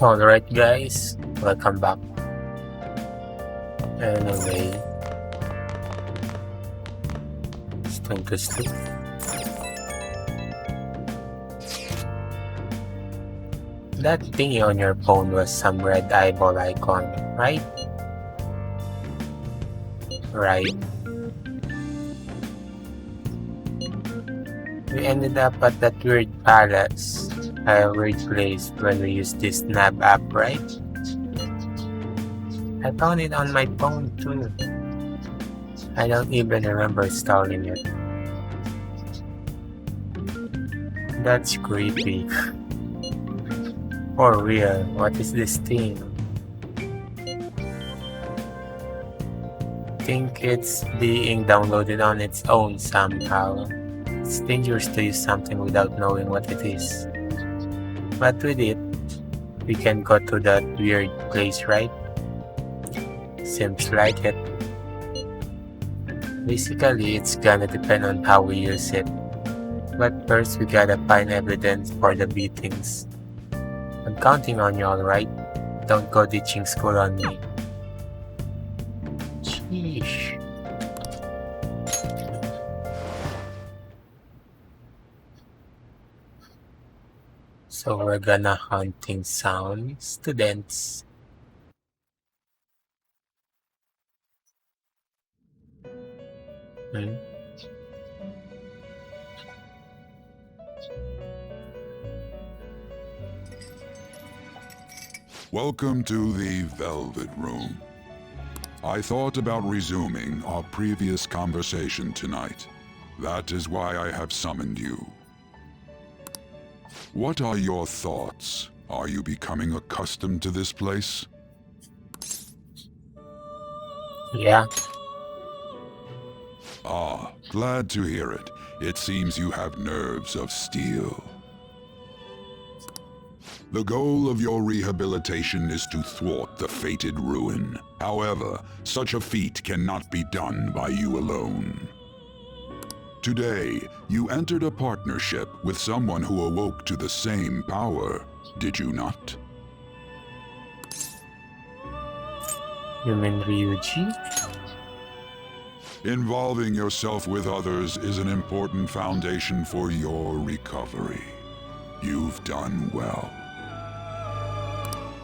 Alright guys, welcome back. Anyway, it's time to sleep. That thingy on your phone was some red eyeball icon, right? Right. We ended up at that weird palace, a weird place when we used this nav app, right? I found it on my phone too. I don't even remember installing it. That's creepy. For real, what is this thing? Think it's being downloaded on its own somehow. It's dangerous to use something without knowing what it is. But with it, we can go to that weird place, right? Seems like it. Basically, it's gonna depend on how we use it. But first, we gotta find evidence for the beatings. I'm counting on you, alright? Don't go ditching school on me. Sheesh. So we're gonna hunting some students. Hmm? Welcome to the Velvet Room. I thought about resuming our previous conversation tonight. That is why I have summoned you. What are your thoughts? Are you becoming accustomed to this place? Yeah. Ah, glad to hear it. It seems you have nerves of steel. The goal of your rehabilitation is to thwart the fated ruin. However, such a feat cannot be done by you alone. Today, you entered a partnership with someone who awoke to the same power, did you not? You mean Ryuji? Involving yourself with others is an important foundation for your recovery. You've done well.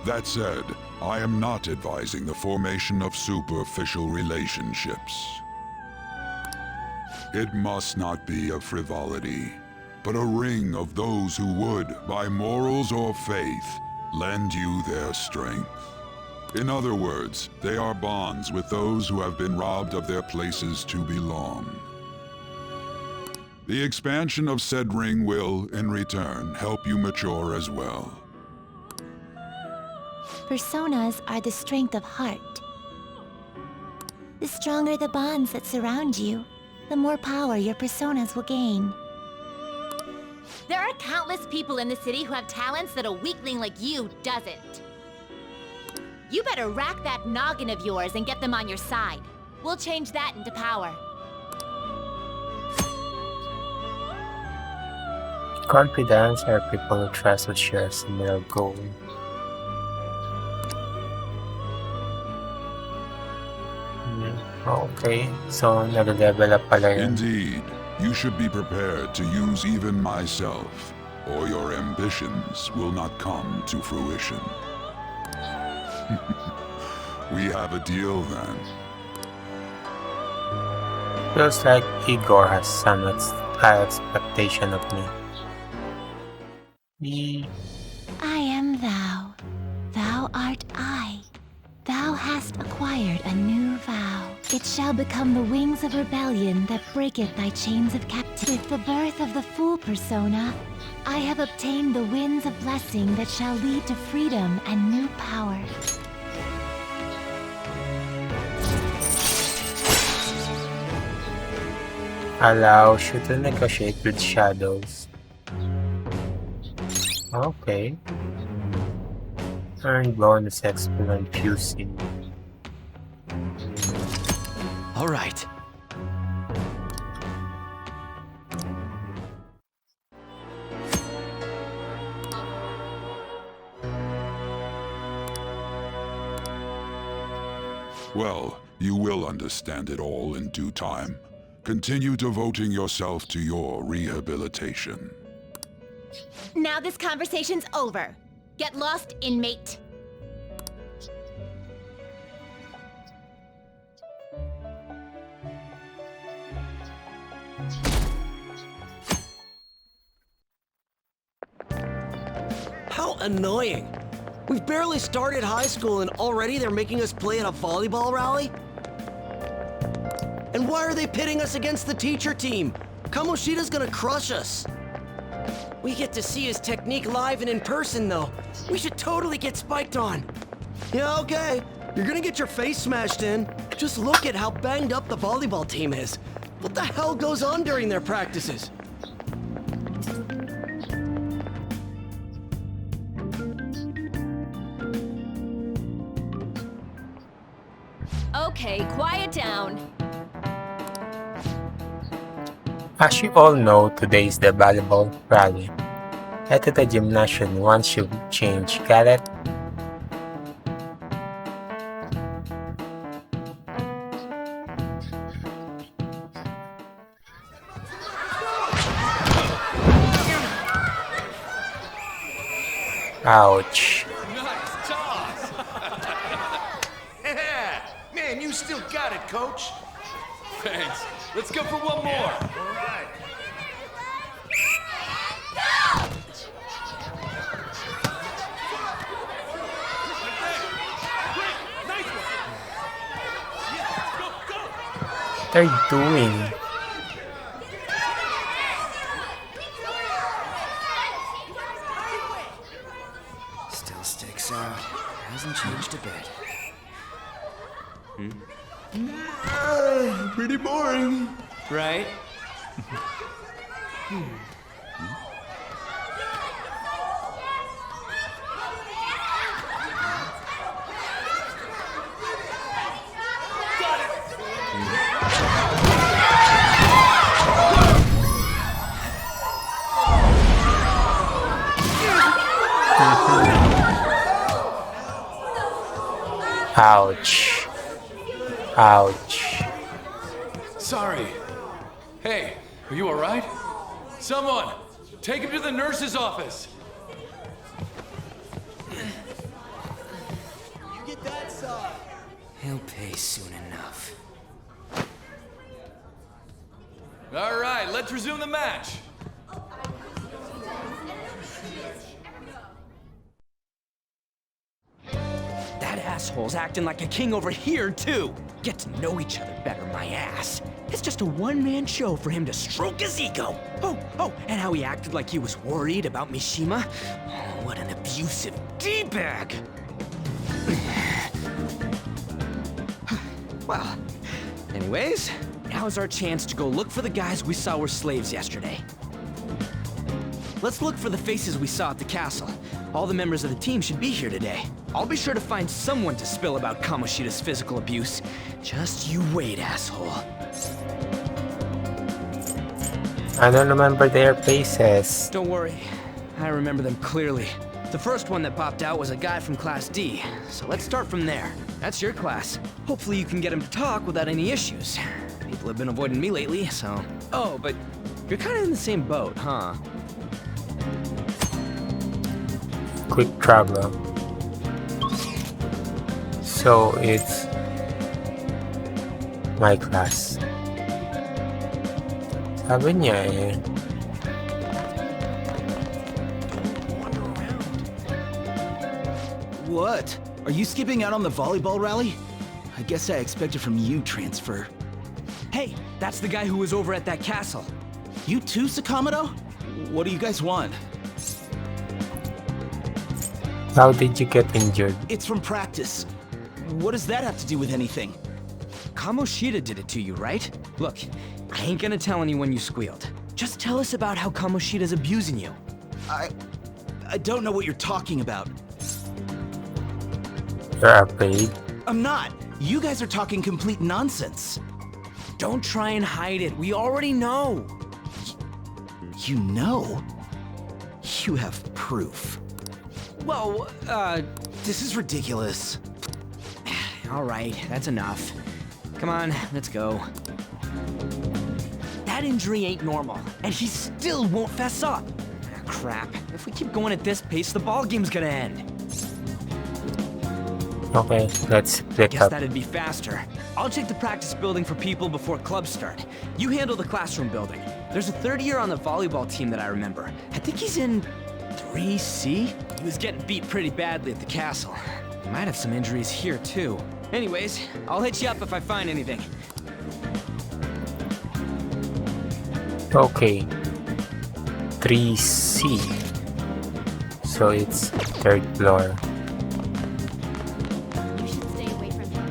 That said, I am not advising the formation of superficial relationships. It must not be a frivolity, but a ring of those who would, by morals or faith, lend you their strength. In other words, they are bonds with those who have been robbed of their places to belong. The expansion of said ring will, in return, help you mature as well. Personas are the strength of heart. The stronger the bonds that surround you, the more power your personas will gain. There are countless people in the city who have talents that a weakling like you doesn't. You better rack that noggin of yours and get them on your side. We'll change that into power. Confidence are people who trust who share a similar goal. Okay, so nag-level up pala yun. Indeed, you should be prepared to use even myself, or your ambitions will not come to fruition. We have a deal then. Feels like Igor has some high expectation of me. I am thou. Thou art I. Thou hast acquired a new vow. It shall become the wings of rebellion that breaketh thy chains of captivity. With the birth of the Fool persona, I have obtained the winds of blessing that shall lead to freedom and new power. Allows you to negotiate with shadows. Okay. Earn bonus XP when fusing. All right. Well, you will understand it all in due time. Continue devoting yourself to your rehabilitation. Now this conversation's over. Get lost, inmate. How annoying! We've barely started high school and already they're making us play at a volleyball rally? And why are they pitting us against the teacher team? Kamoshida's gonna crush us. We get to see his technique live and in person, though. We should totally get spiked on. Yeah, okay. You're gonna get your face smashed in. Just look at how banged up the volleyball team is. What the hell goes on during their practices? Okay, quiet down. As you all know, today is the volleyball rally. Head to the gymnasium once you change, got it? Ouch. Nice toss! Yeah! Man, you still got it, coach. Thanks. Let's go for one more. All right. What are you doing? Still sticks out. Hasn't changed a bit. Pretty boring. Right? Ouch. Ouch. Sorry. Hey, are you alright? Someone, take him to the nurse's office. He'll pay soon enough. Alright, let's resume the match. That asshole's acting like a king over here, too. Get to know each other better, my ass. It's just a one-man show for him to stroke his ego. Oh, and how he acted like he was worried about Mishima. Oh, what an abusive D-bag. Well, anyways, now's our chance to go look for the guys we saw were slaves yesterday. Let's look for the faces we saw at the castle. All the members of the team should be here today. I'll be sure to find someone to spill about Kamoshida's physical abuse. Just you wait, asshole. I don't remember their faces. Don't worry, I remember them clearly. The first one that popped out was a guy from Class D, so let's start from there. That's your class. Hopefully you can get him to talk without any issues. People have been avoiding me lately, so... Oh, but you're kind of in the same boat, huh? Quick travel. So it's my class. Sabi niya eh. What? Are you skipping out on the volleyball rally? I guess I expected from you transfer. Hey, that's the guy who was over at that castle. You too, Sakamoto? What do you guys want? How did you get injured? It's from practice. What does that have to do with anything? Kamoshida did it to you, right? Look, I ain't gonna tell anyone you squealed. Just tell us about how Kamoshida's abusing you. I don't know what you're talking about. You're afraid? I'm not. You guys are talking complete nonsense. Don't try and hide it. We already know. You know? You have proof. Well, This is ridiculous. All right, that's enough. Come on, let's go. That injury ain't normal, and he still won't fess up. Ah, crap. If we keep going at this pace, the ball game's gonna end. Okay, let's split Guess up. that'd be faster. I'll check the practice building for people before clubs start. You handle the classroom building. There's a third year on the volleyball team that I remember. I think he's in 3C? He was getting beat pretty badly at the castle. He might have some injuries here too. Anyways, I'll hit you up if I find anything. Okay. 3C. So it's third floor. You should stay away from him.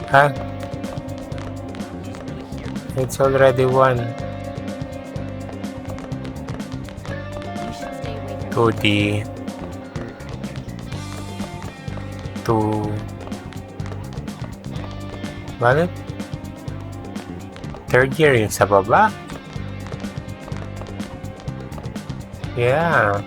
Huh? It's already one. You should stay away from him. 2D. 2. Bakit? Third year yung sa baba? Yeah.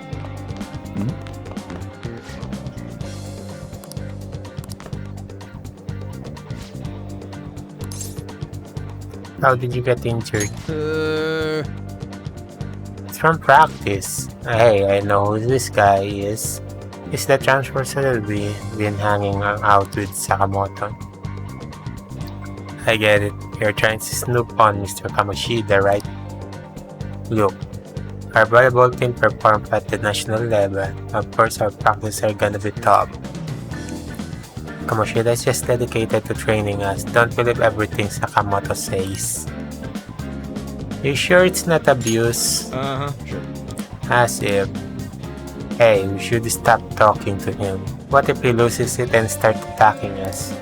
How did you get injured? It's from practice. Hey, I know who this guy is. Is the transfer celebrity been hanging out with Sakamoto? I get it. You're trying to snoop on Mr. Kamoshida, right? Look, our volleyball team performed at the national level. Of course, our practices are gonna be top. Kamoshida is just dedicated to training us. Don't believe everything Sakamoto says. You sure it's not abuse? Sure. As if. Hey, we should stop talking to him. What if he loses it and starts attacking us?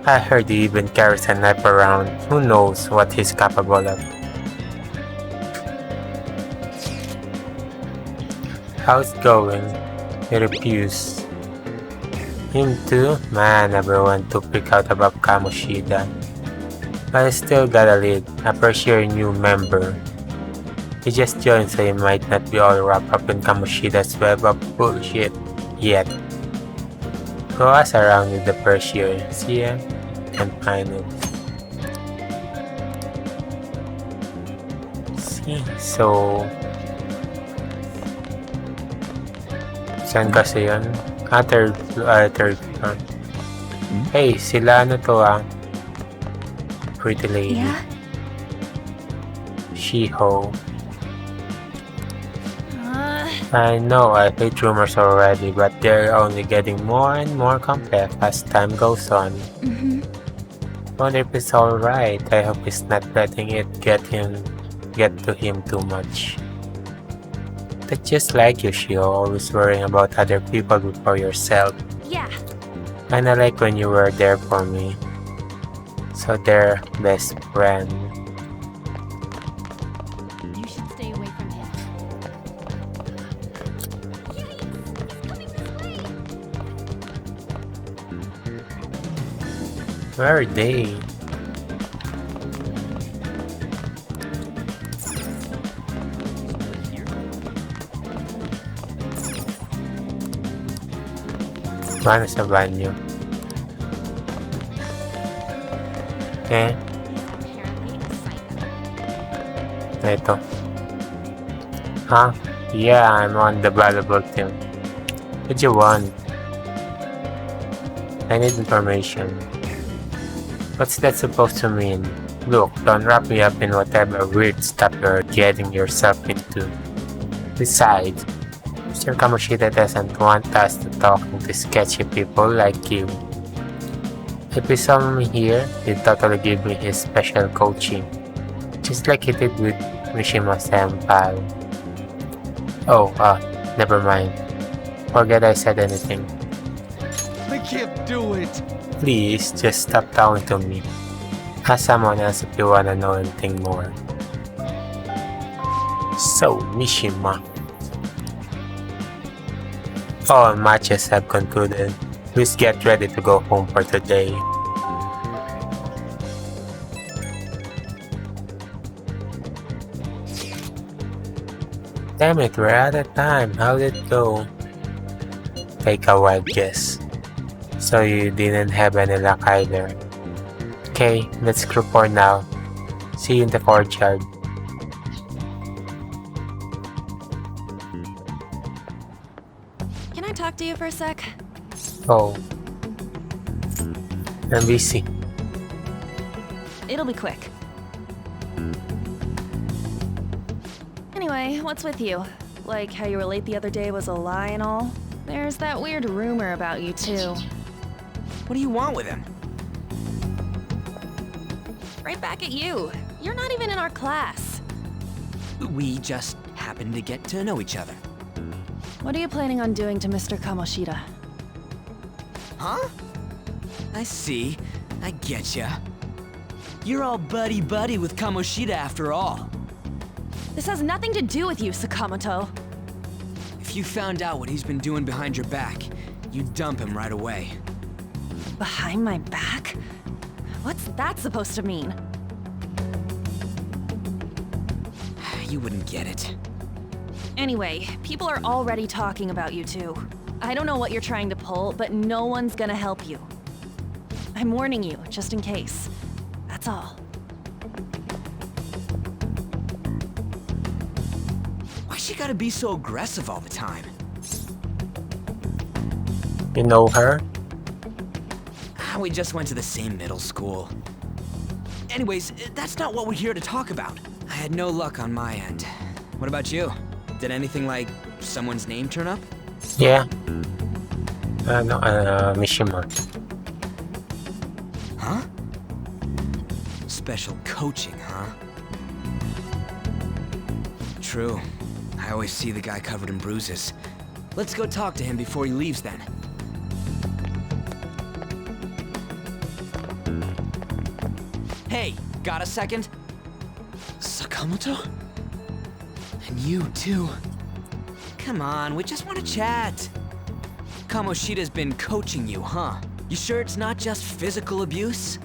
I heard he even carries a knife around. Who knows what he's capable of? How's it going? He refused. Him too? Man, everyone to pick out about Kamoshida. But I still gotta lead. A first year new member. He just joined, so he might not be all wrapped up in Kamoshida's web of bullshit yet. Go us around with the first year. See ya? And find it. See? So... Saan kasi yun? Third floor. Hey, sila ano to Pretty lady. Yeah? She-ho. I know, I hate rumors already, but they're only getting more and more complex as time goes on. Wonder if it's alright. I hope he's not letting it get to him too much. That's just like you, Shio, always worrying about other people before yourself. Yeah. Kinda like when you were there for me. So they're best friend. You should stay away from him. Where are they? Paano sa banyo? Okay. Apparently a psycho. Ito. Huh? Yeah, I'm on the volleyball team. What do you want? I need information. What's that supposed to mean? Look, don't wrap me up in whatever weird stuff you're getting yourself into. Besides, Mr. Kamoshida doesn't want us to talk to sketchy people like you. If he saw me here, he'd totally give me his special coaching. Just like he did with Mishima-senpai. Oh, never mind. Forget I said anything. I can't do it. Please, just stop talking to me. Ask someone else if you wanna know anything more. So, Mishima. All matches have concluded. Please get ready to go home for today. Damn it, we're out of time. How did it go? Take a wild guess. So you didn't have any luck either. Okay, let's group for now. See you in the courtyard. Can I talk to you for a sec? Oh. I'm busy. It'll be quick. Anyway, what's with you? Like how you were late the other day was a lie and all? There's that weird rumor about you too. What do you want with him? Right back at you. You're not even in our class. We just happened to get to know each other. What are you planning on doing to Mr. Kamoshida? Huh? I see. I getcha. You're all buddy-buddy with Kamoshida after all. This has nothing to do with you, Sakamoto. If you found out what he's been doing behind your back, you'd dump him right away. Behind my back? What's that supposed to mean? You wouldn't get it. Anyway, people are already talking about you two. I don't know what you're trying to pull, but no one's gonna help you. I'm warning you, just in case. That's all. Why she gotta be so aggressive all the time? You know her? We just went to the same middle school. Anyways, that's not what we're here to talk about. I had no luck on my end. What about you? Did anything like someone's name turn up? Yeah. No, Mishima. Huh? Special coaching, huh? True. I always see the guy covered in bruises. Let's go talk to him before he leaves then. Hey, got a second? Sakamoto? And you too. Come on, we just want to chat. Kamoshida's been coaching you, huh? You sure it's not just physical abuse?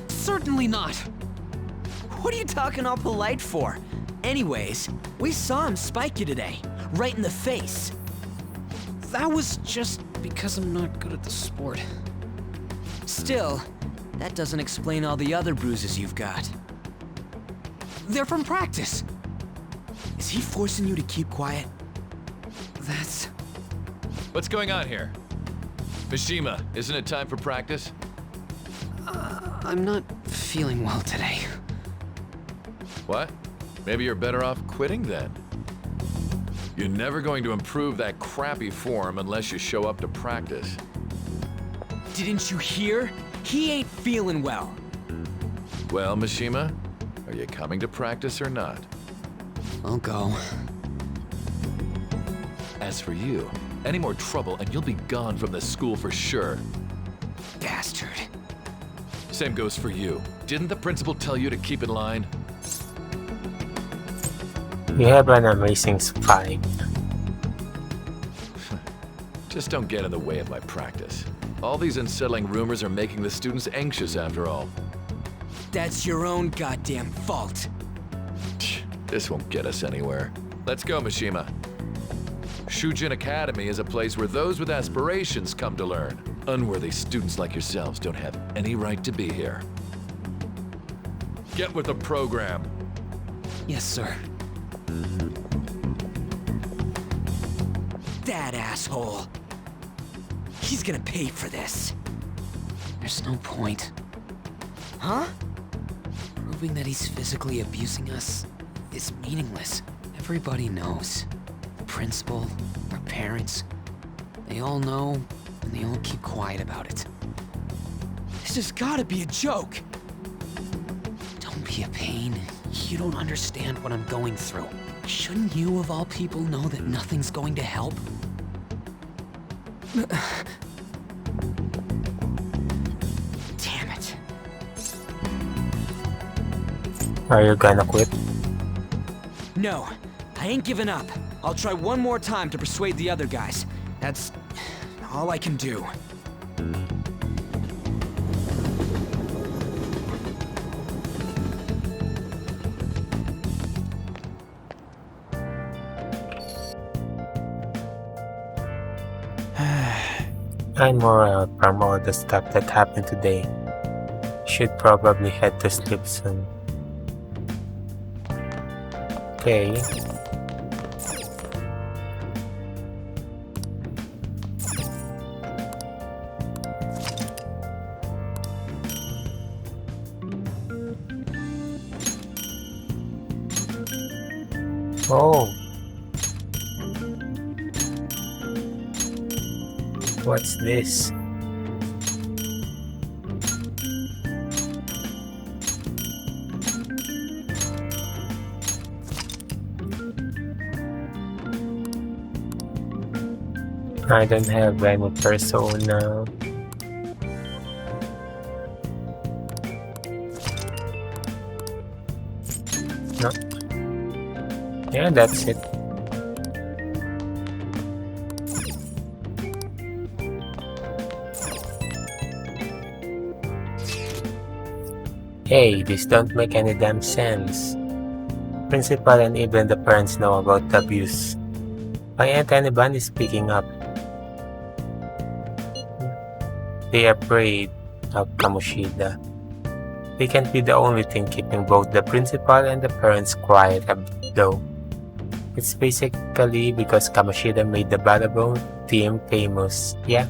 Certainly not. What are you talking all polite for? Anyways, we saw him spike you today, right in the face. That was just because I'm not good at the sport. Still, that doesn't explain all the other bruises you've got. They're from practice. Is he forcing you to keep quiet? That's... What's going on here? Mishima, isn't it time for practice? I'm not feeling well today. What? Maybe you're better off quitting then. You're never going to improve that crappy form unless you show up to practice. Didn't you hear? He ain't feeling well. Well, Mishima, are you coming to practice or not? I'll go. As for you, any more trouble and you'll be gone from this school for sure. Bastard. Same goes for you. Didn't the principal tell you to keep in line? You have an amazing spine. Just don't get in the way of my practice. All these unsettling rumors are making the students anxious after all. That's your own goddamn fault. This won't get us anywhere. Let's go, Mishima. Shujin Academy is a place where those with aspirations come to learn. Unworthy students like yourselves don't have any right to be here. Get with the program. Yes, sir. That asshole. He's gonna pay for this. There's no point. Huh? Proving that he's physically abusing us is meaningless. Everybody knows. The principal, our parents, they all know, and they all keep quiet about it. This has gotta be a joke. Don't be a pain. You don't understand what I'm going through. Shouldn't you, of all people, know that nothing's going to help? Damn it. Are you gonna quit? No, I ain't giving up. I'll try one more time to persuade the other guys. That's all I can do. I'm more from all the stuff that happened today. Should probably head to sleep soon. Okay. Oh. What's this? I don't have any persona. No. Yeah, that's it. Hey, this don't make any damn sense. Principal and even the parents know about the abuse. Why ain't anybody speaking up? They are afraid of Kamoshida. They can't be the only thing keeping both the principal and the parents quiet though. It's basically because Kamoshida made the volleyball team famous, yeah?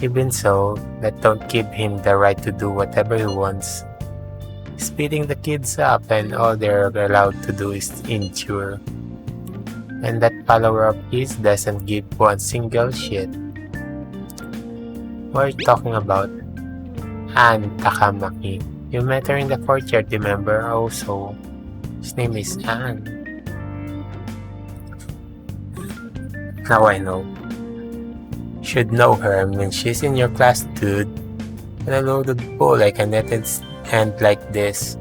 Even so, that don't give him the right to do whatever he wants. He's beating the kids up and all they're allowed to do is endure. And that follower of his doesn't give one single shit. What are you talking about? Anne Takamaki. You met her in the courtyard, remember? Also, his name is Anne. Now I know. Should know her when she's in your class, dude. And a loaded bull like a netted end like this.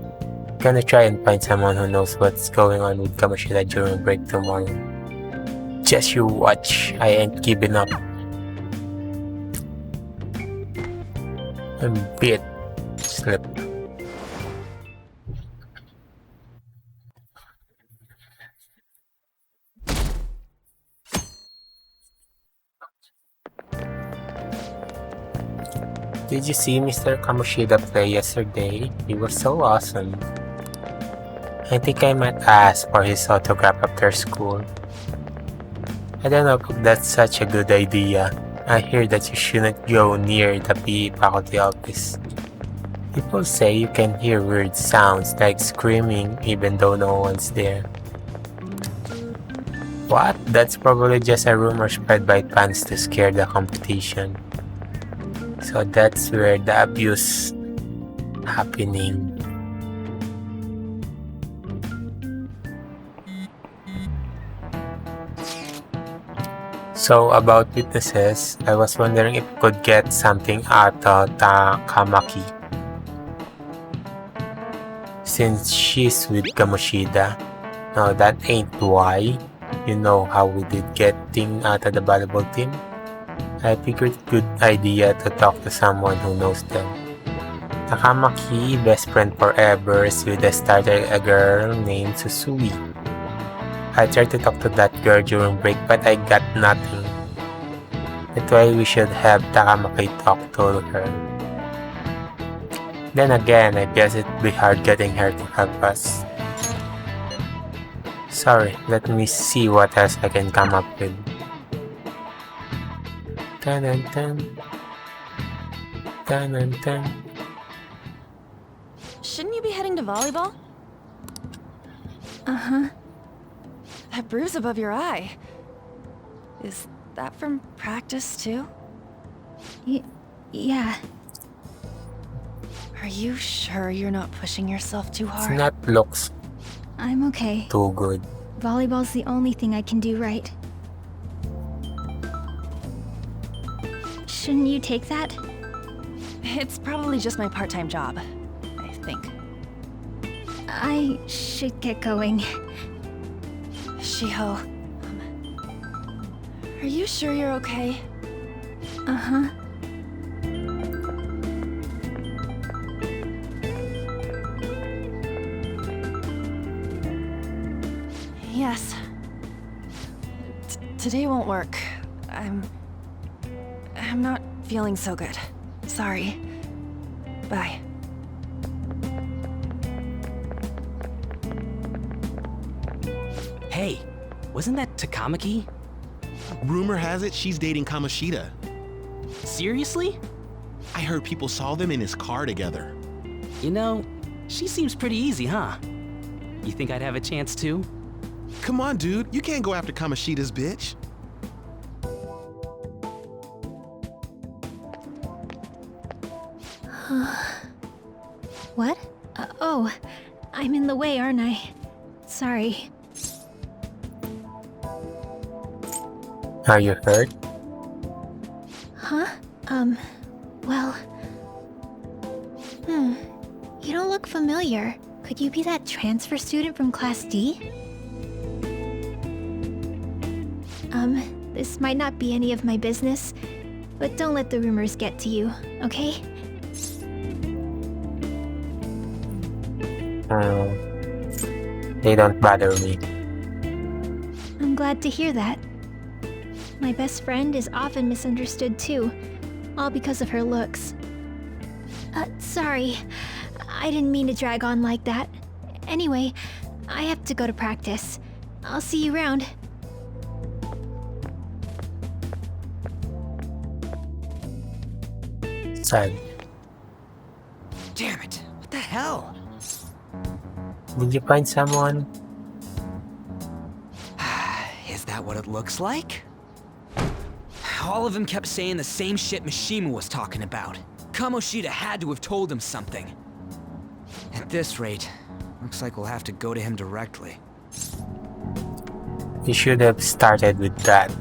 Gonna try and find someone who knows what's going on with Kamoshida during break tomorrow. Just you watch, I ain't giving up. A bit slip. Did you see Mr. Kamoshida play yesterday? He was so awesome. I think I might ask for his autograph after school. I don't know if that's such a good idea. I hear that you shouldn't go near the PE faculty office. People say you can hear weird sounds like screaming even though no one's there. What? That's probably just a rumor spread by fans to scare the competition. So that's where the abuse happening. So about witnesses, I was wondering if we could get something out of Takamaki. Since she's with Kamoshida. No, that ain't why. You know how we did get thing out of the volleyball team? I figured good idea to talk to someone who knows them. Takamaki, best friend forever, is with a girl named Susui. I tried to talk to that girl during break but I got nothing. That's why we should have Takamaki talk to her. Then again, I guess it'd be hard getting her to help us. Sorry, let me see what else I can come up with. Dun-dun-dun. Dun-dun-dun. Shouldn't you be heading to volleyball? Uh-huh. That bruise above your eye. Is that from practice too? Yeah. Are you sure you're not pushing yourself too It's hard? not looks I'm okay. too good. Volleyball's the only thing I can do right. Shouldn't you take that? It's probably just my part-time job, I think. I should get going. Shiho, are you sure you're okay? Uh-huh. Yes. Today won't work. I'm not feeling so good. Sorry. Bye. Hey, wasn't that Takamaki? Rumor has it she's dating Kamoshida. Seriously? I heard people saw them in his car together. You know, she seems pretty easy, huh? You think I'd have a chance too? Come on, dude. You can't go after Kamoshida's bitch. What? Oh, I'm in the way, aren't I? Sorry. Are you hurt? Huh? Well... You don't look familiar. Could you be that transfer student from Class D? This might not be any of my business, but don't let the rumors get to you, okay? They don't bother me. I'm glad to hear that. My best friend is often misunderstood too, all because of her looks. Sorry. I didn't mean to drag on like that. Anyway, I have to go to practice. I'll see you around. Sad. Damn it. What the hell? Did you find someone? Is that what it looks like? All of them kept saying the same shit Mishima was talking about. Kamoshida had to have told him something. At this rate, looks like we'll have to go to him directly. You should have started with that.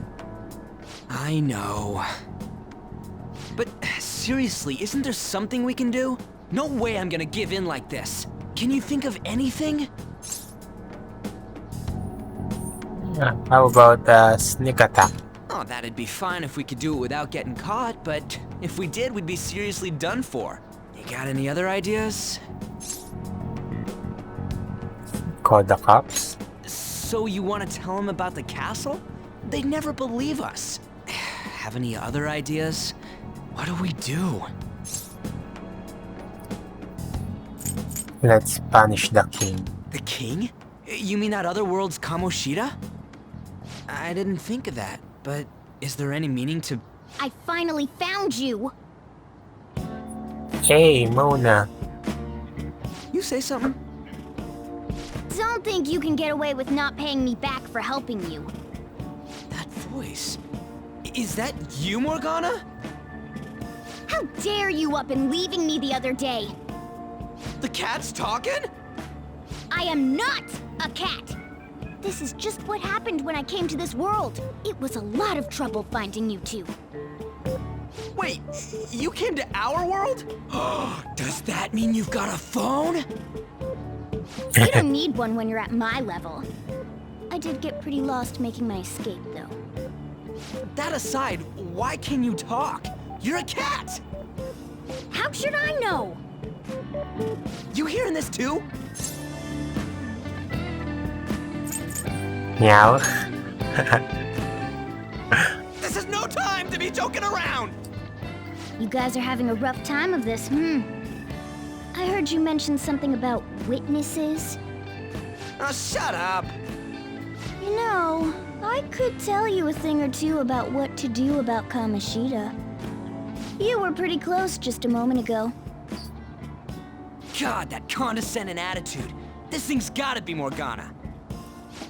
I know. But seriously, isn't there something we can do? No way I'm gonna give in like this. Can you think of anything? How about sneak attack? Oh, that'd be fine if we could do it without getting caught, but if we did, we'd be seriously done for. You got any other ideas? Call the cops? So you want to tell them about the castle? They'd never believe us. Have any other ideas? What do we do? Let's punish the king. The king? You mean that other world's Kamoshida? I didn't think of that, but is there any meaning to... I finally found you! Hey, Mona. You say something? Don't think you can get away with not paying me back for helping you. That voice... Is that you, Morgana? How dare you up and leaving me the other day? The cat's talking? I am not a cat! This is just what happened when I came to this world. It was a lot of trouble finding you two. Wait, you came to our world? Does that mean you've got a phone? You don't need one when you're at my level. I did get pretty lost making my escape, though. That aside, why can you talk? You're a cat! How should I know? You hearing this too? Meow. This is no time to be joking around! You guys are having a rough time of this, I heard you mention something about witnesses. Oh, shut up! You know, I could tell you a thing or two about what to do about Kamoshida. You were pretty close just a moment ago. God, that condescending attitude. This thing's gotta be Morgana.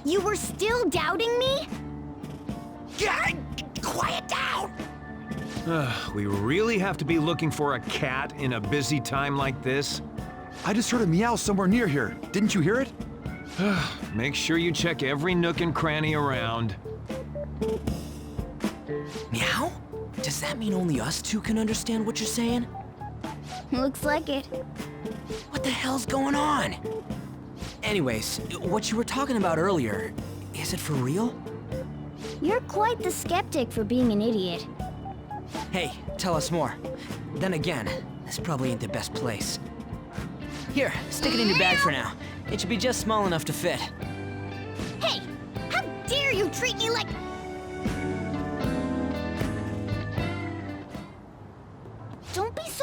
You were still doubting me? Quiet down! We really have to be looking for a cat in a busy time like this? I just heard a meow somewhere near here. Didn't you hear it? Make sure you check every nook and cranny around. Meow? Does that mean only us two can understand what you're saying? Looks like it. What the hell's going on? Anyways, what you were talking about earlier, is it for real? You're quite the skeptic for being an idiot. Hey, tell us more. Then again, this probably ain't the best place. Here, stick it in your bag for now. It should be just small enough to fit. Hey! How dare you treat me like...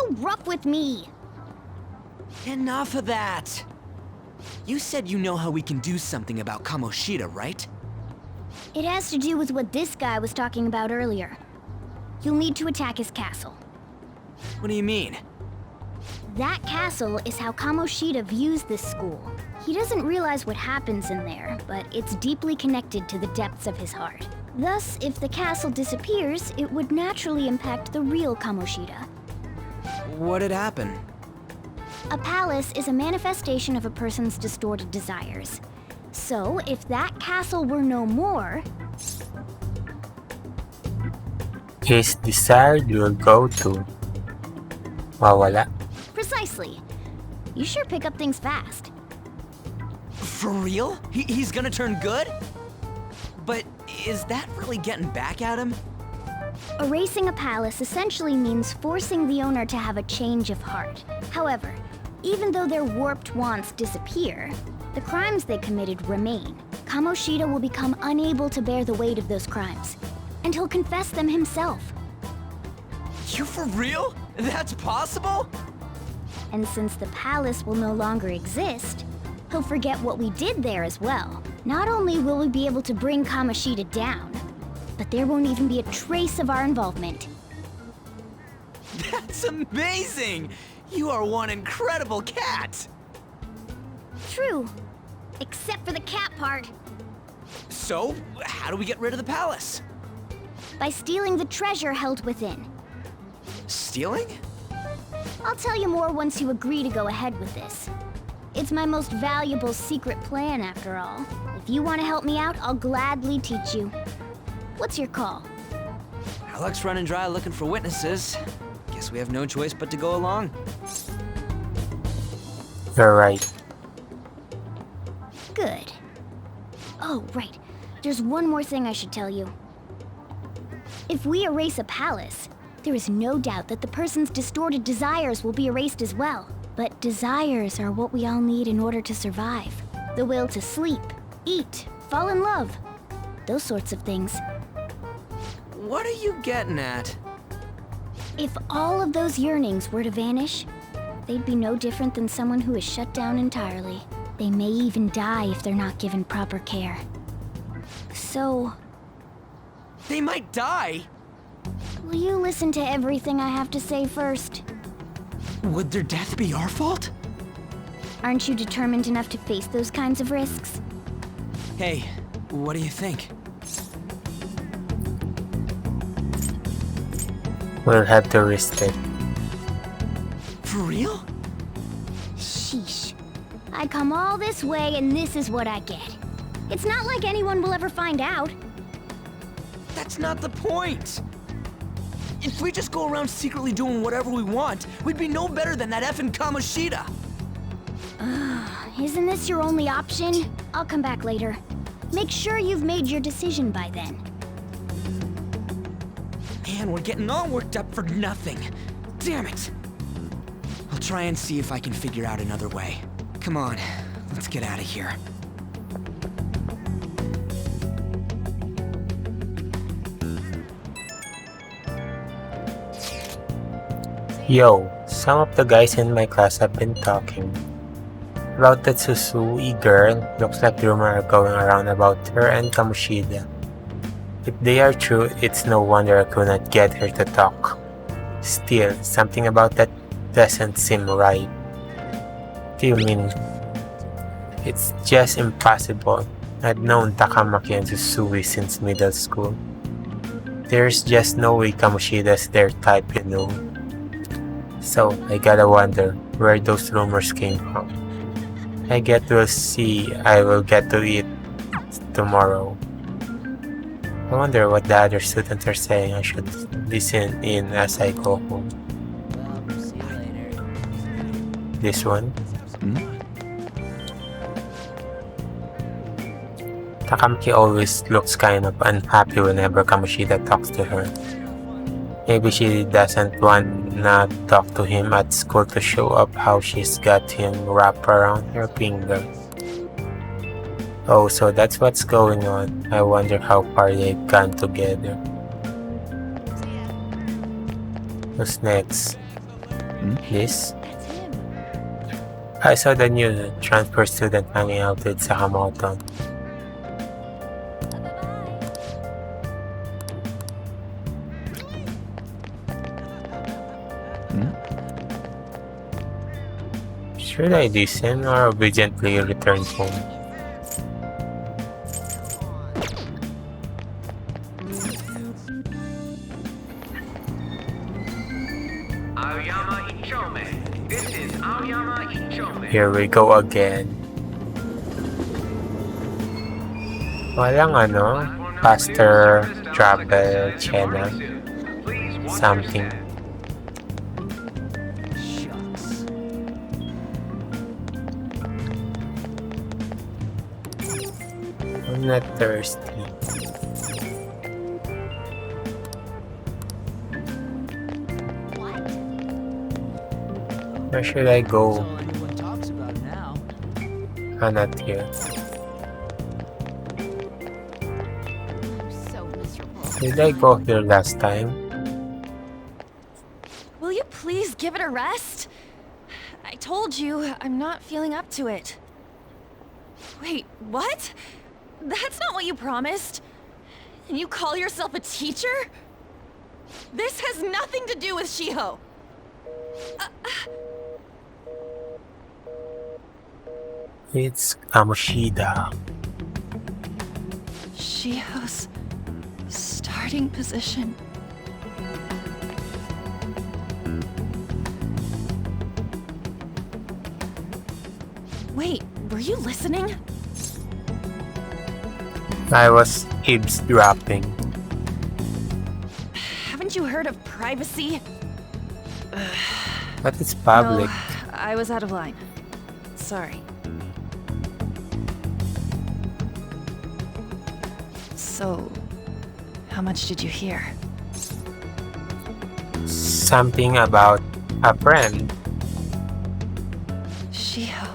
so rough with me? Enough of that! You said you know how we can do something about Kamoshida, right? It has to do with what this guy was talking about earlier. You'll need to attack his castle. What do you mean? That castle is how Kamoshida views this school. He doesn't realize what happens in there, but it's deeply connected to the depths of his heart. Thus, if the castle disappears, it would naturally impact the real Kamoshida. What'd happen? A palace is a manifestation of a person's distorted desires. So, if that castle were no more... His desired will go to... Mawala. Precisely. You sure pick up things fast. For real? He's gonna turn good? But is that really getting back at him? Erasing a palace essentially means forcing the owner to have a change of heart. However, even though their warped wants disappear, the crimes they committed remain. Kamoshida will become unable to bear the weight of those crimes, and he'll confess them himself. You for real? That's possible? And since the palace will no longer exist, he'll forget what we did there as well. Not only will we be able to bring Kamoshida down, but there won't even be a trace of our involvement. That's amazing! You are one incredible cat! True. Except for the cat part. So, how do we get rid of the palace? By stealing the treasure held within. Stealing? I'll tell you more once you agree to go ahead with this. It's my most valuable secret plan, after all. If you want to help me out, I'll gladly teach you. What's your call? Our luck's running dry looking for witnesses. Guess we have no choice but to go along. You're right. Good. Oh, right. There's one more thing I should tell you. If we erase a palace, there is no doubt that the person's distorted desires will be erased as well. But desires are what we all need in order to survive. The will to sleep, eat, fall in love. Those sorts of things. What are you getting at? If all of those yearnings were to vanish, they'd be no different than someone who is shut down entirely. They may even die if they're not given proper care. So... They might die? Will you listen to everything I have to say first? Would their death be our fault? Aren't you determined enough to face those kinds of risks? Hey, what do you think? We'll have to risk it. For real? Sheesh. I come all this way and this is what I get. It's not like anyone will ever find out. That's not the point! If we just go around secretly doing whatever we want, we'd be no better than that effing Kamoshida! Isn't this your only option? I'll come back later. Make sure you've made your decision by then. Man, we're getting all worked up for nothing. Damn it! I'll try and see if I can figure out another way. Come on, let's get out of here. Yo, some of the guys in my class have been talking about that Susui girl. Looks like rumors are going around about her and Kamoshida. If they are true, it's no wonder I could not get her to talk. Still, something about that doesn't seem right. What do you mean? It's just impossible. I've known Takamaki and Susui since middle school. There's just no way Kamoshida's their type, you know. So, I gotta wonder where those rumors came from. I get to see I will get to eat tomorrow. I wonder what the other students are saying. I should listen in as I go home. This one? Takamaki always looks kind of unhappy whenever Kamoshida talks to her. Maybe she doesn't wanna talk to him at school to show up how she's got him wrapped around her finger. Oh, so that's what's going on. I wonder how far they've gone together. Who's next? This? I saw the new transfer student hanging out with Sakamoto. Should I listen or obediently return home? Here we go again. Walang faster travel channel. Something. I'm not thirsty. Where should I go? Not here. Did I go here last time? Will you please give it a rest? I told you, I'm not feeling up to it. Wait, what? That's not what you promised. And you call yourself a teacher? This has nothing to do with Shiho. It's Kamoshida. Shiho's starting position. Wait, were you listening? I was eavesdropping. Haven't you heard of privacy? But it's public. No, I was out of line. Sorry. So, how much did you hear? Something about a friend. Shiho.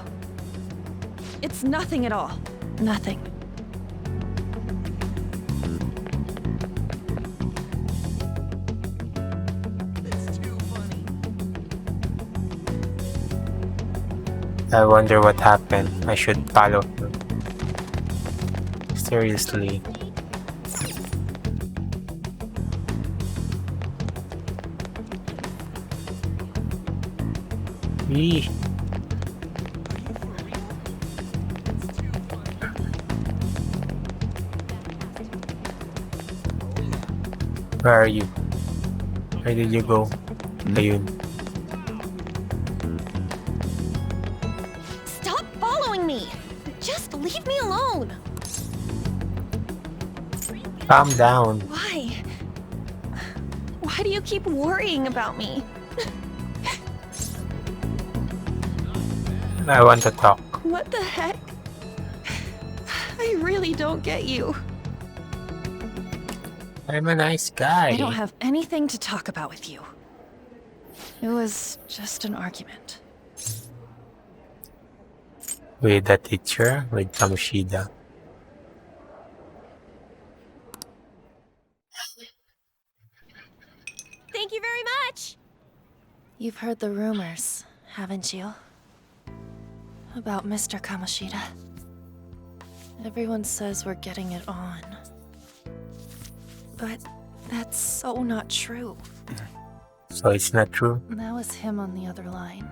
It's nothing at all. Nothing. I wonder what happened. I should follow her. Seriously. Eee. Where are you? Where did you go? Ayun. Stop following me! Just leave me alone! Calm down. Why? Why do you keep worrying about me? I want to talk. What the heck? I really don't get you. I'm a nice guy. I don't have anything to talk about with you. It was just an argument. With the teacher, with Kamoshida. Thank you very much! You've heard the rumors, haven't you? About Mr. Kamoshida. Everyone says we're getting it on. But that's so not true. So it's not true? That was him on the other line.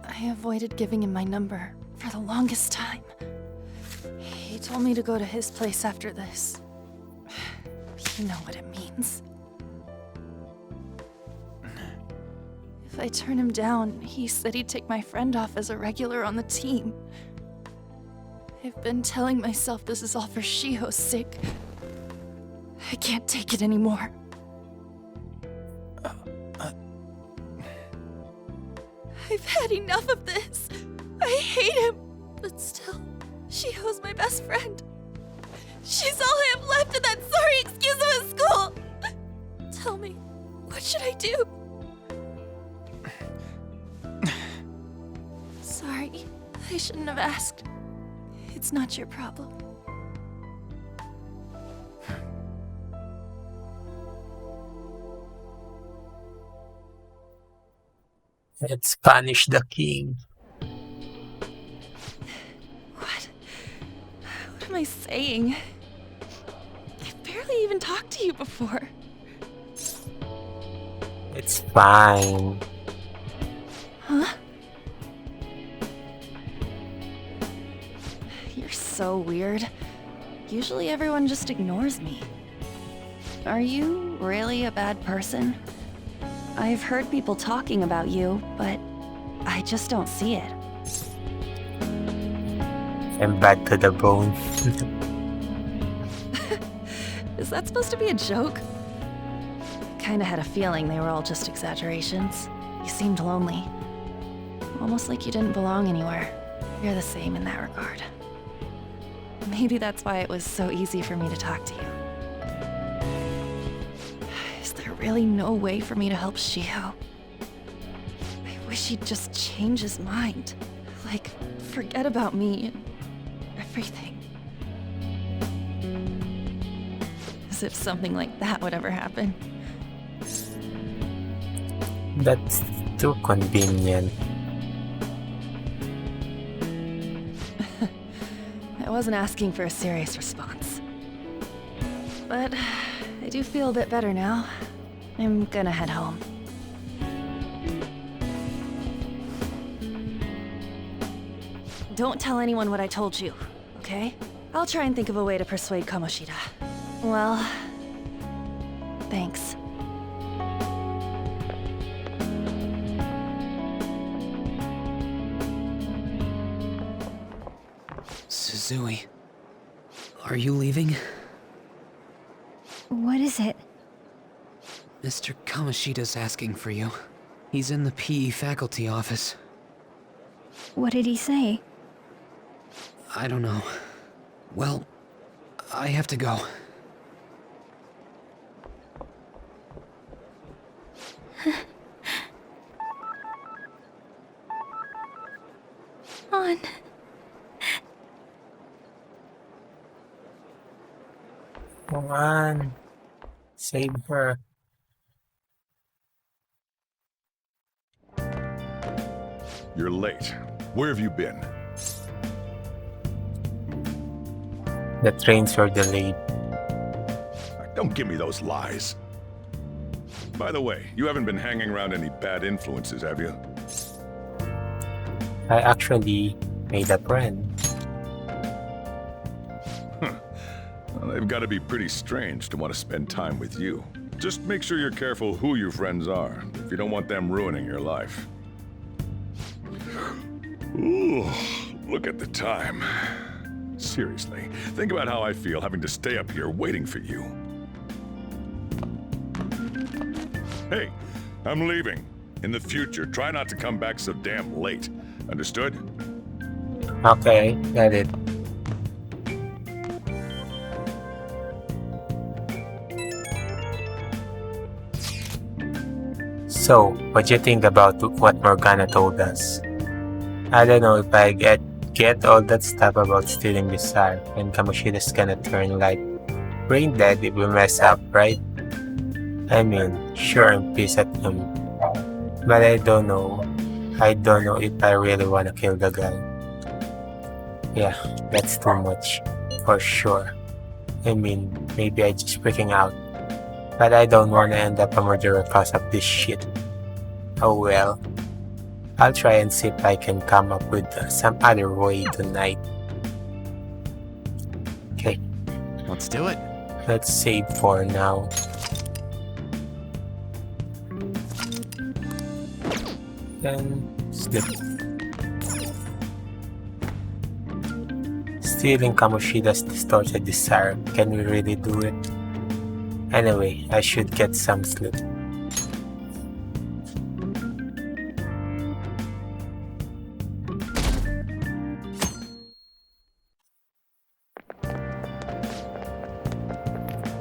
I avoided giving him my number for the longest time. He told me to go to his place after this. You know what it means. If I turn him down, he said he'd take my friend off as a regular on the team. I've been telling myself this is all for Shiho's sake. I can't take it anymore. I've had enough of this. I hate him. But still, Shiho's my best friend. She's all I have left in that sorry excuse of a school. Tell me, what should I do? Sorry, I shouldn't have asked. It's not your problem. Let's punish the king. What? What am I saying? I've barely even talked to you before. It's fine. Huh? You're so weird. Usually everyone just ignores me. Are you really a bad person? I've heard people talking about you, but I just don't see it. I'm bad to the bone. Is that supposed to be a joke? Kinda had a feeling they were all just exaggerations. You seemed lonely. Almost like you didn't belong anywhere. You're the same in that regard. Maybe that's why it was so easy for me to talk to you. Is there really no way for me to help Shiho? I wish he'd just change his mind. Like, forget about me and everything. As if something like that would ever happen. That's too convenient. I wasn't asking for a serious response. But I do feel a bit better now. I'm gonna head home. Don't tell anyone what I told you, okay? I'll try and think of a way to persuade Kamoshida. Well, thanks. Suzui, are you leaving? What is it? Mr. Kamoshida's asking for you. He's in the PE faculty office. What did he say? I don't know. Well, I have to go. On. Come on. Save her. You're late. Where have you been? The trains were delayed. Don't give me those lies. By the way, you haven't been hanging around any bad influences, have you? I actually made a friend. Well, they've got to be pretty strange to want to spend time with you. Just make sure you're careful who your friends are, if you don't want them ruining your life. Ooh, look at the time. Seriously, think about how I feel having to stay up here waiting for you. Hey, I'm leaving. In the future, try not to come back so damn late. Understood? Okay, got it. So, what do you think about what Morgana told us? I don't know if I get all that stuff about stealing the star, and Kamoshida's gonna turn like brain dead if we mess up, right? I mean, sure I'm pissed at him, but I don't know. I don't know if I really wanna kill the guy. Yeah, that's too much, for sure. I mean, maybe I just freaking out, but I don't wanna end up a murderer because of this shit. Oh well. I'll try and see if I can come up with some other way tonight. Okay, Let's do it. let's save for now. Then slip. Stealing Kamoshida's distorted desire. Can we really do it? Anyway, I should get some sleep.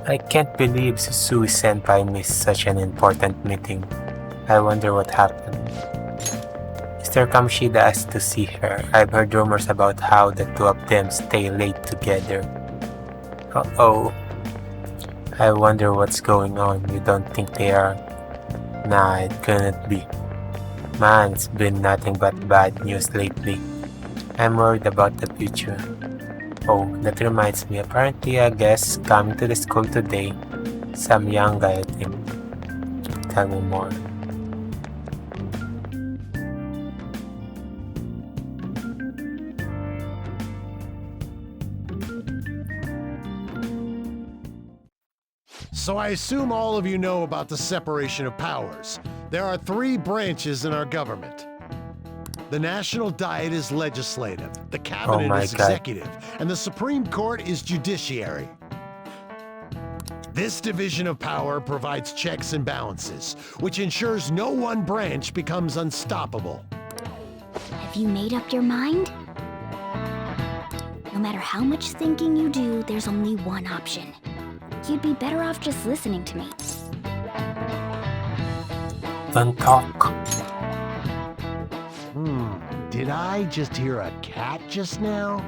I can't believe Susui-senpai missed such an important meeting. I wonder what happened. Mr. Kamoshida asked to see her. I've heard rumors about how the two of them stay late together. Uh-oh. I wonder what's going on. You don't think they are? Nah, it couldn't be. Man, it's been nothing but bad news lately. I'm worried about the future. Oh, that reminds me, apparently a guest coming to the school today. Some young guy, I think. Tell me more. So I assume all of you know about the separation of powers. There are 3 branches in our government. The National Diet is legislative, the Cabinet is executive, and the Supreme Court is judiciary. This division of power provides checks and balances, which ensures no one branch becomes unstoppable. Have you made up your mind? No matter how much thinking you do, there's only one option. You'd be better off just listening to me. Don't talk. Did I just hear a cat just now?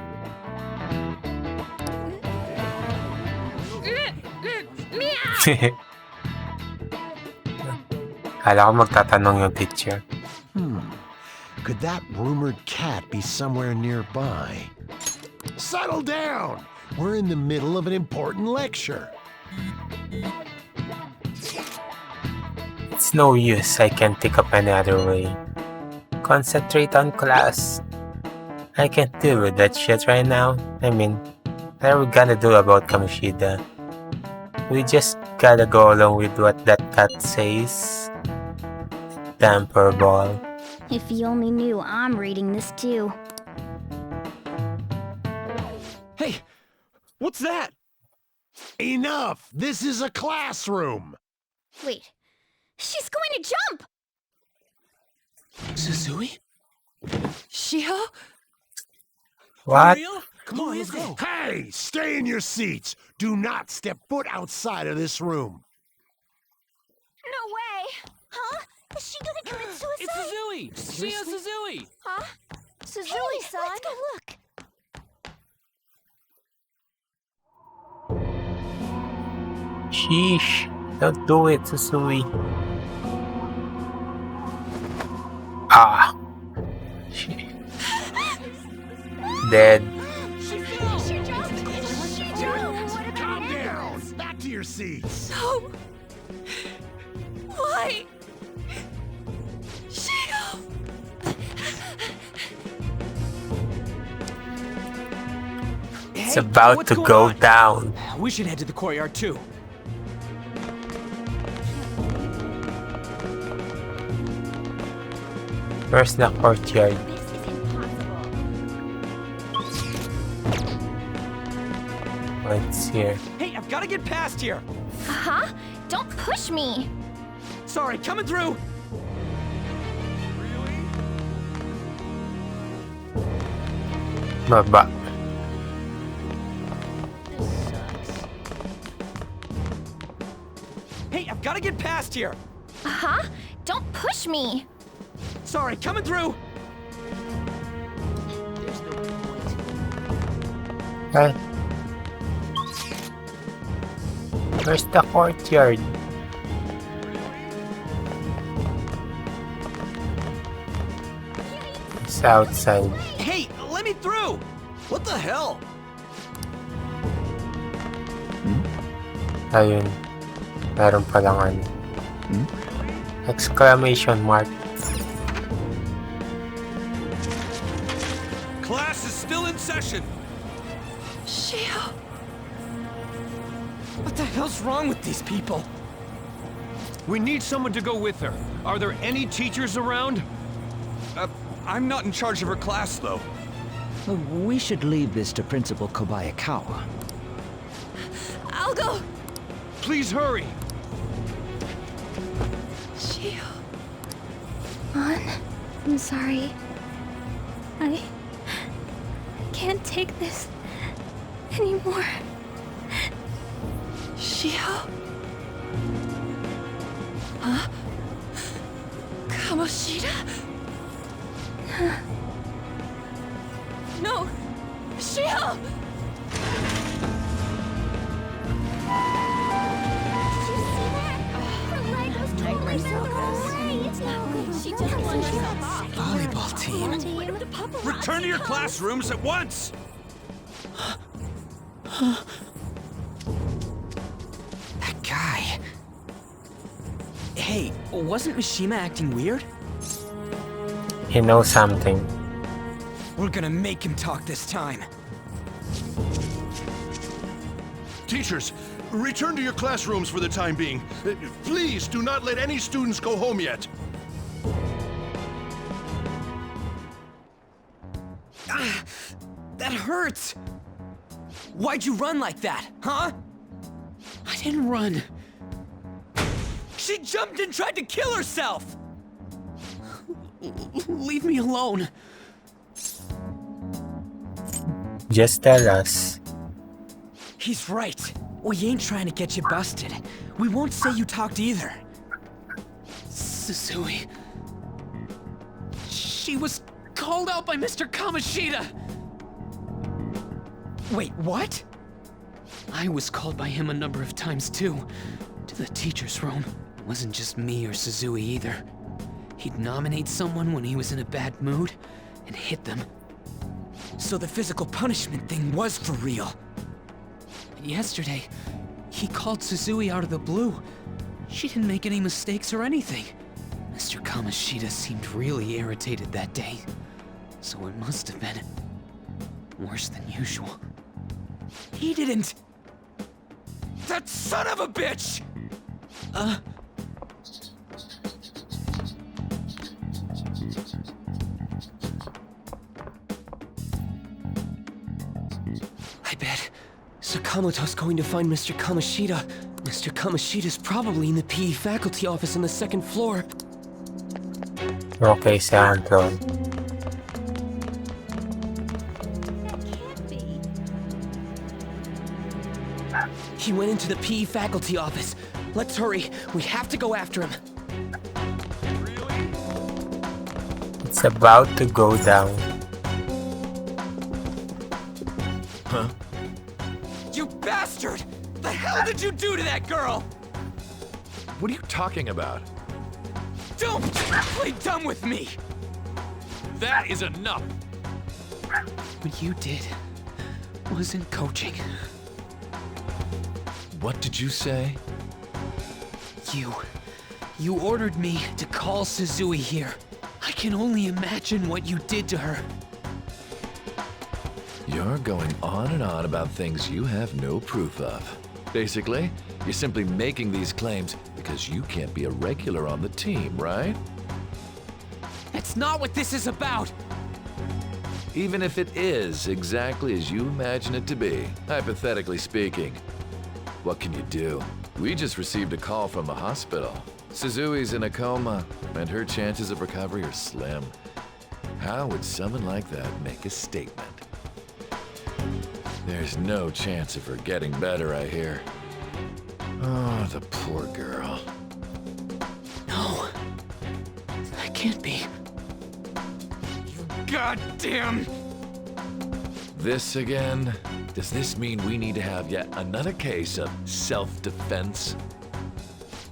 Kala ko magtatanong yung teacher. Could that rumored cat be somewhere nearby? Settle down! We're in the middle of an important lecture. It's no use, I can't think of any other way. Concentrate on class. I can't deal with that shit right now. I mean, what are we gonna do about Kamoshida? We just gotta go along with what that cat says. Damn poor ball. If you only knew I'm reading this too. Hey, what's that? Enough! This is a classroom! Wait, she's going to jump! Suzui? Shiho? What? Come on, let's go. Hey, stay in your seats. Do not step foot outside of this room. No way! Huh? Is she gonna commit suicide? It's Suzui! Shio Suzui! Huh? Suzui-san? Let's go look. Sheesh. Don't do it, Susui. Ah. Dead. Calm down. Back to your seats. No. Why? Shio! It's about to go down. We should head to the courtyard too. Where's the courtyard? What's here? Hey, I've got to get past here. Huh? Don't push me. Sorry, coming through. Baba. Hey, I've got to get past here. Huh? Don't push me. Sorry, coming through. Hey. Where's the courtyard? It's outside. Hey, let me through. What the hell? Ayun. Meron palang ano. Exclamation mark. Class is still in session. Shio! What the hell's wrong with these people? We need someone to go with her. Are there any teachers around? I'm not in charge of her class, though. We should leave this to Principal Kobayakawa. I'll go! Please hurry! Shio. I'm sorry. I can't take this anymore. Shio? Huh? Kamoshida? No! Shio! Her leg was totally so close. It's Volleyball team. Return to your classrooms at once! That guy. Hey, wasn't Mishima acting weird? He knows something. We're gonna make him talk this time. Teachers, return to your classrooms for the time being. Please do not let any students go home yet. Ah, that hurts! Why'd you run like that, huh? I didn't run. She jumped and tried to kill herself! Leave me alone. Just tell us. He's right. We ain't trying to get you busted. We won't say you talked either. Susui. She was called out by Mr. Kamoshida! Wait, what? I was called by him a number of times too. To the teacher's room. It wasn't just me or Susui either. He'd nominate someone when he was in a bad mood and hit them. So the physical punishment thing was for real. And yesterday, he called Susui out of the blue. She didn't make any mistakes or anything. Mr. Kamoshida seemed really irritated that day. So it must have been worse than usual. He didn't... That son of a bitch! I bet Sakamoto's going to find Mr. Kamoshida. Mr. Kamoshida's probably in the PE faculty office on the second floor. Okay, Sandron. He went into the PE faculty office. Let's hurry. We have to go after him. It's about to go down. Huh? You bastard! The hell did you do to that girl? What are you talking about? Don't play dumb with me! That is enough! What you did wasn't coaching. What did you say? You ordered me to call Susui here. I can only imagine what you did to her. You're going on and on about things you have no proof of. Basically, you're simply making these claims because you can't be a regular on the team, right? That's not what this is about! Even if it is exactly as you imagine it to be, hypothetically speaking, what can you do? We just received a call from the hospital. Suzui's in a coma, and her chances of recovery are slim. How would someone like that make a statement? There's no chance of her getting better, I hear. Oh, the poor girl. No. That can't be. You goddamn... This again? Does this mean we need to have yet another case of self-defense?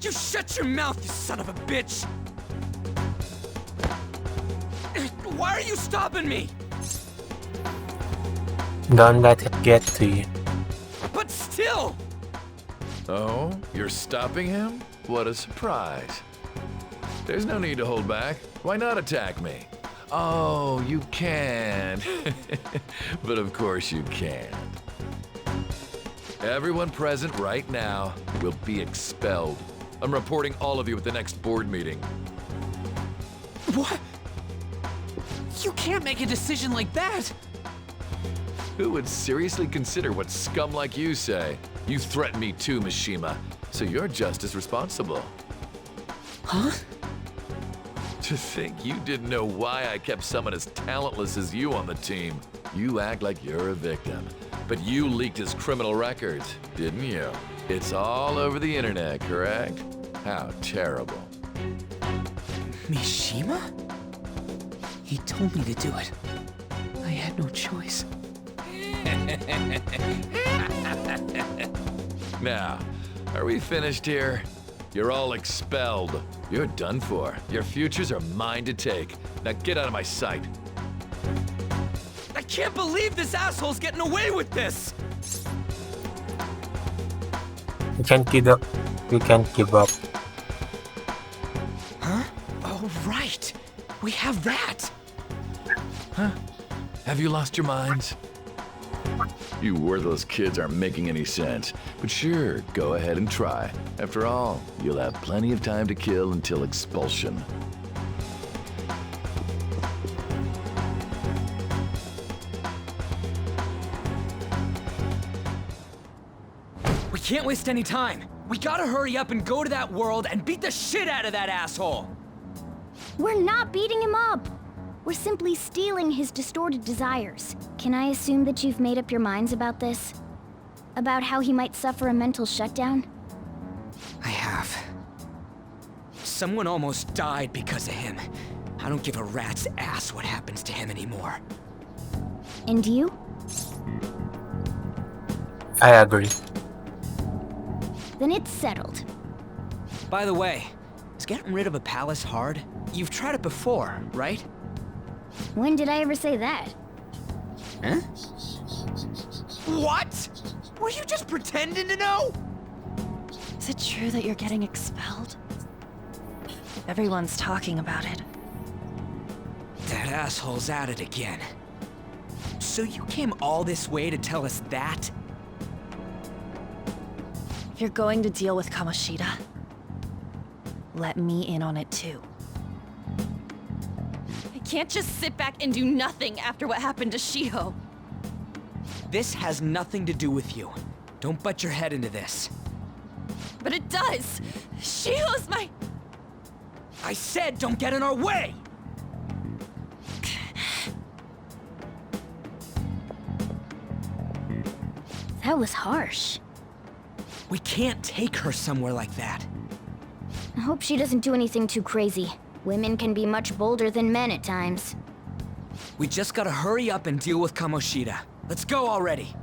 You shut your mouth, you son of a bitch! Why are you stopping me? Don't let it get to you. But still! Oh, you're stopping him? What a surprise. There's no need to hold back. Why not attack me? Oh, you can. But of course you can't. Everyone present right now will be expelled. I'm reporting all of you at the next board meeting. What? You can't make a decision like that! Who would seriously consider what scum like you say? You threatened me too, Mishima, so you're just as responsible. Huh? To think you didn't know why I kept someone as talentless as you on the team. You act like you're a victim, but you leaked his criminal records, didn't you? It's all over the internet, correct? How terrible. Mishima? He told me to do it. I had no choice. Now, are we finished here? You're all expelled. You're done for. Your futures are mine to take. Now get out of my sight. I can't believe this asshole's getting away with this! We can't give up. We can't give up. Huh? Oh, right. We have that. Huh? Have you lost your minds? You worthless kids aren't making any sense. But sure, go ahead and try. After all, you'll have plenty of time to kill until expulsion. We can't waste any time. We gotta hurry up and go to that world and beat the shit out of that asshole. We're not beating him up. We're simply stealing his distorted desires. Can I assume that you've made up your minds about this? About how he might suffer a mental shutdown? I have. Someone almost died because of him. I don't give a rat's ass what happens to him anymore. And you? I agree. Then it's settled. By the way, is getting rid of a palace hard? You've tried it before, right? When did I ever say that? Huh? What? Were you just pretending to know? Is it true that you're getting expelled? Everyone's talking about it. That asshole's at it again. So you came all this way to tell us that? If you're going to deal with Kamoshida, let me in on it too. I can't just sit back and do nothing after what happened to Shiho. This has nothing to do with you. Don't butt your head into this. But it does! Shiho's my... I said don't get in our way! That was harsh. We can't take her somewhere like that. I hope she doesn't do anything too crazy. Women can be much bolder than men at times. We just gotta hurry up and deal with Kamoshida. Let's go already.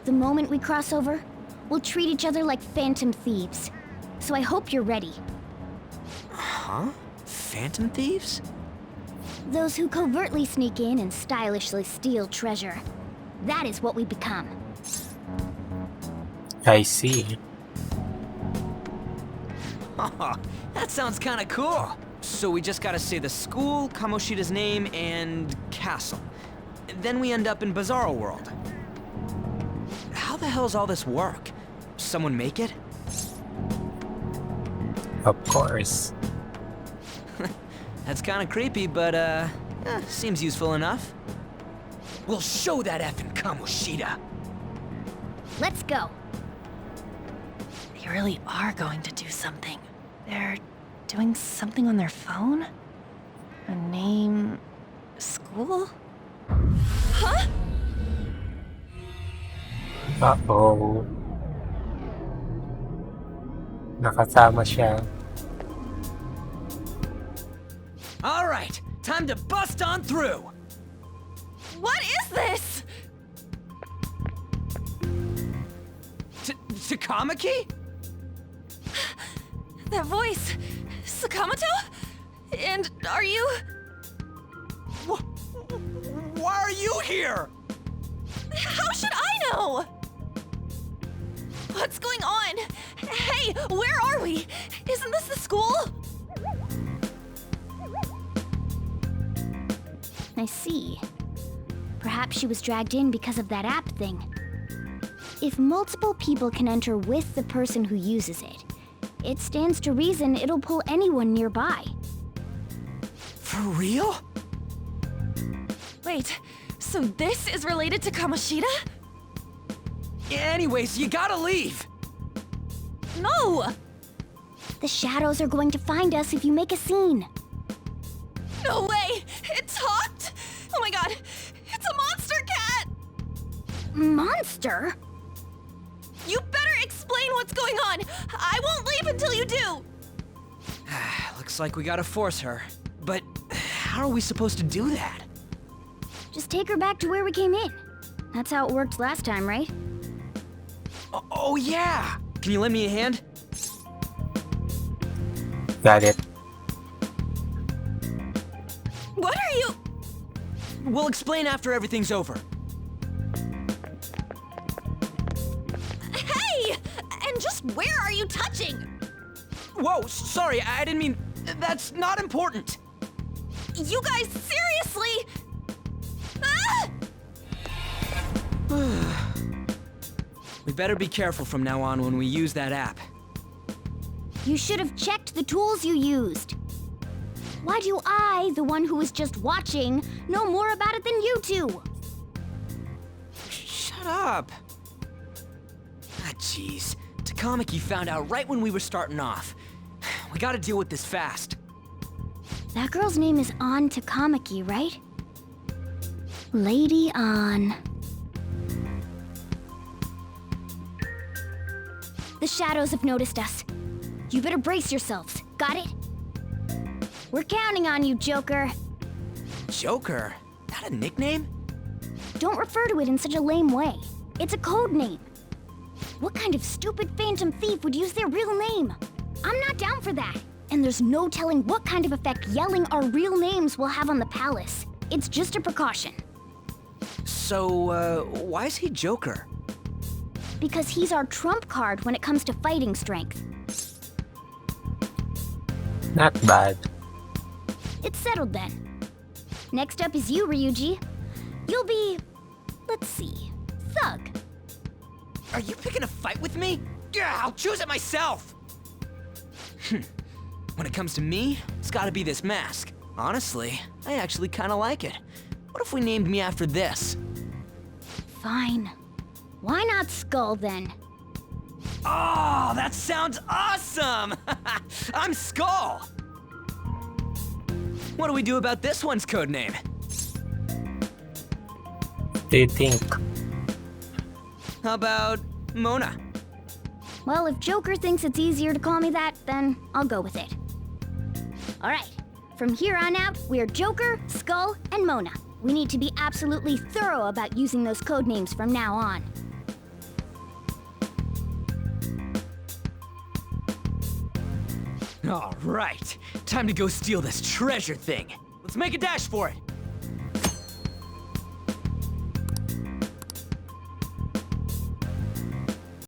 The moment we cross over, we'll treat each other like phantom thieves. So I hope you're ready. Huh? Phantom thieves? Those who covertly sneak in and stylishly steal treasure. That is what we become. I see. That sounds kinda cool. So we just gotta say the school, Kamoshida's name, and castle. Then we end up in Bizarro World. How the hell's all this work? Someone make it? Of course. That's kinda creepy, but seems useful enough. We'll show that effing Kamoshida. Let's go. They really are going to do something. They're doing something on their phone? A name... school? Huh? Uh-oh. Nakasama siya. All right, time to bust on through. What is this? Takamaki? That voice... Sakamoto? And are you... Why are you here? How should I know? What's going on? Hey, where are we? Isn't this the school? I see. Perhaps she was dragged in because of that app thing. If multiple people can enter with the person who uses it, it stands to reason it'll pull anyone nearby. For real? Wait, so this is related to Kamoshida? Anyways, you gotta leave. No! The shadows are going to find us if you make a scene. No way! It talked? Oh my god, it's a monster cat! Monster? You better explain what's going on! I won't leave until you do! Looks like we gotta force her. But how are we supposed to do that? Just take her back to where we came in. That's how it worked last time, right? Oh yeah! Can you lend me a hand? Got it. What are you? We'll explain after everything's over. Hey! And just where are you touching? Whoa, sorry, I didn't mean... That's not important. You guys, seriously? Ah! We better be careful from now on when we use that app. You should have checked the tools you used. Why do I, the one who was just watching, know more about it than you two? Shut up. Ah, jeez. Takamaki found out right when we were starting off. We gotta deal with this fast. That girl's name is An Takamaki, right? Lady An. The shadows have noticed us. You better brace yourselves. Got it? We're counting on you, Joker. Joker? That a nickname? Don't refer to it in such a lame way. It's a code name. What kind of stupid phantom thief would use their real name? I'm not down for that. And there's no telling what kind of effect yelling our real names will have on the palace. It's just a precaution. So, why is he Joker? Because he's our trump card when it comes to fighting strength. Not bad. It's settled then. Next up is you, Ryuji. You'll be... let's see... Thug. Are you picking a fight with me? Yeah, I'll choose it myself! When it comes to me, it's gotta be this mask. Honestly, I actually kinda like it. What if we named me after this? Fine. Why not Skull, then? Oh, that sounds awesome! I'm Skull! What do we do about this one's codename? Do you think? How about Mona? Well, if Joker thinks it's easier to call me that, then I'll go with it. Alright, from here on out, we're Joker, Skull, and Mona. We need to be absolutely thorough about using those codenames from now on. All right, time to go steal this treasure thing. Let's make a dash for it.